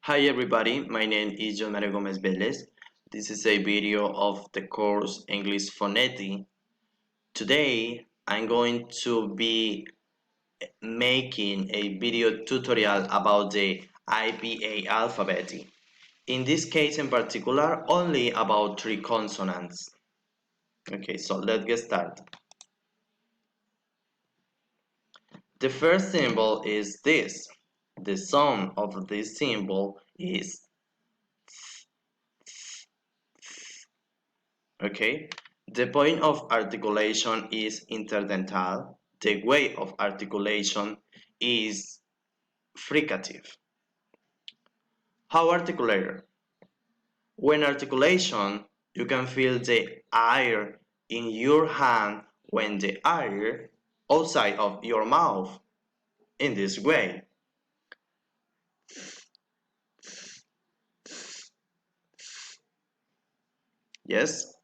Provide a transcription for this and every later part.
Hi everybody, my name is John Mario Gomez Velez. This is a video of the course English Phonetic. Today I'm going to be making a video tutorial about the IPA alphabetic. In this case in particular, only about three consonants. Okay, so let's get started. The first symbol is this. The sound of this symbol is okay. The point of articulation is interdental. The way of articulation is fricative. How articulator? When articulation, you can feel the air in your hand when the air outside of your mouth in this way. Yes?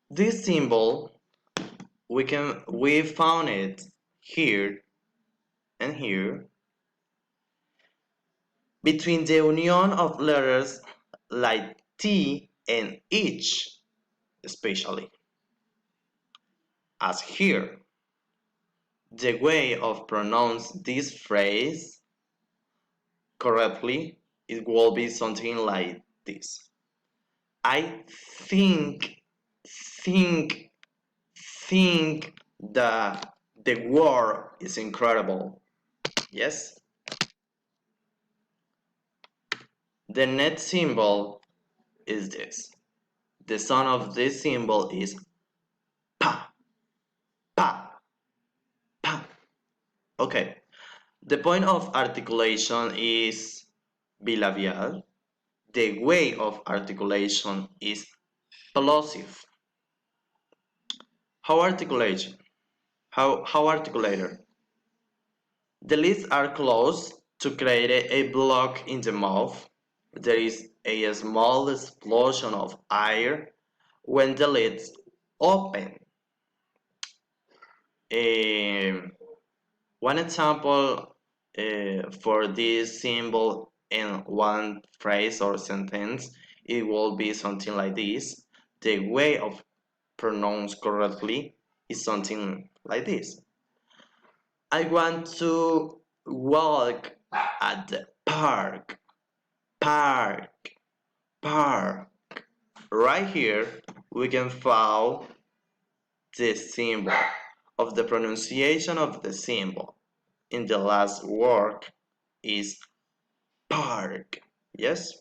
This symbol we found it here and here between the union of letters like T and H, especially. As here, the way of pronounce this phrase correctly, it will be something like this. I think, think that the word is incredible. Yes? The next symbol is this. The sound of this symbol is pa, pa, pa. Okay. The point of articulation is bilabial. The way of articulation is plosive. How articulation? How articulator? The lips are closed to create a block in the mouth. There is a small explosion of air when the lips open. One example for this symbol in one phrase or sentence, it will be something like this. The way of pronounce correctly is something like this. I want to walk at the park. Park. Park. Right here, we can find the symbol of the pronunciation of the symbol in the last word is park. Yes?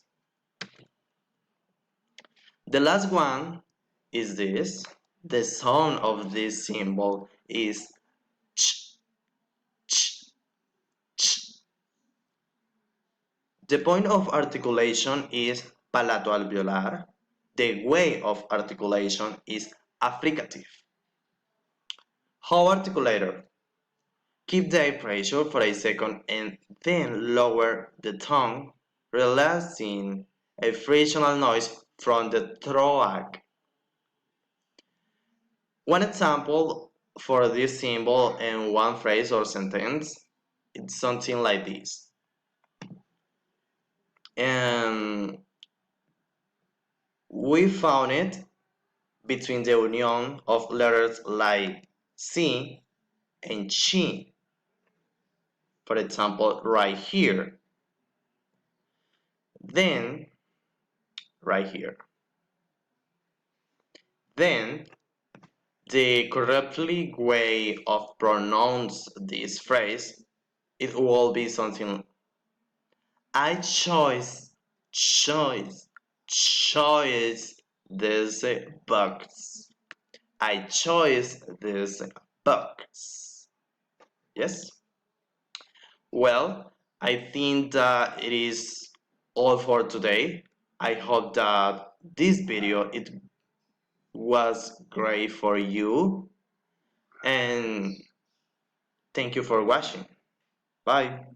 The last one is this. The sound of this symbol is ch, ch, ch. The point of articulation is palato-alveolar. The way of articulation is affricative. How articulator? Keep the eye pressure for a second and then lower the tongue, releasing a frictional noise from the throat. One example for this symbol in one phrase or sentence, it's something like this. And we found it between the union of letters like C and chi. For example, right here. Then, right here. Then, the correctly way of pronounce this phrase, it will be something I choose this box. I choose this box. Yes? Well, I think that it is all for today. I hope that this video it was great for you and thank you for watching. Bye.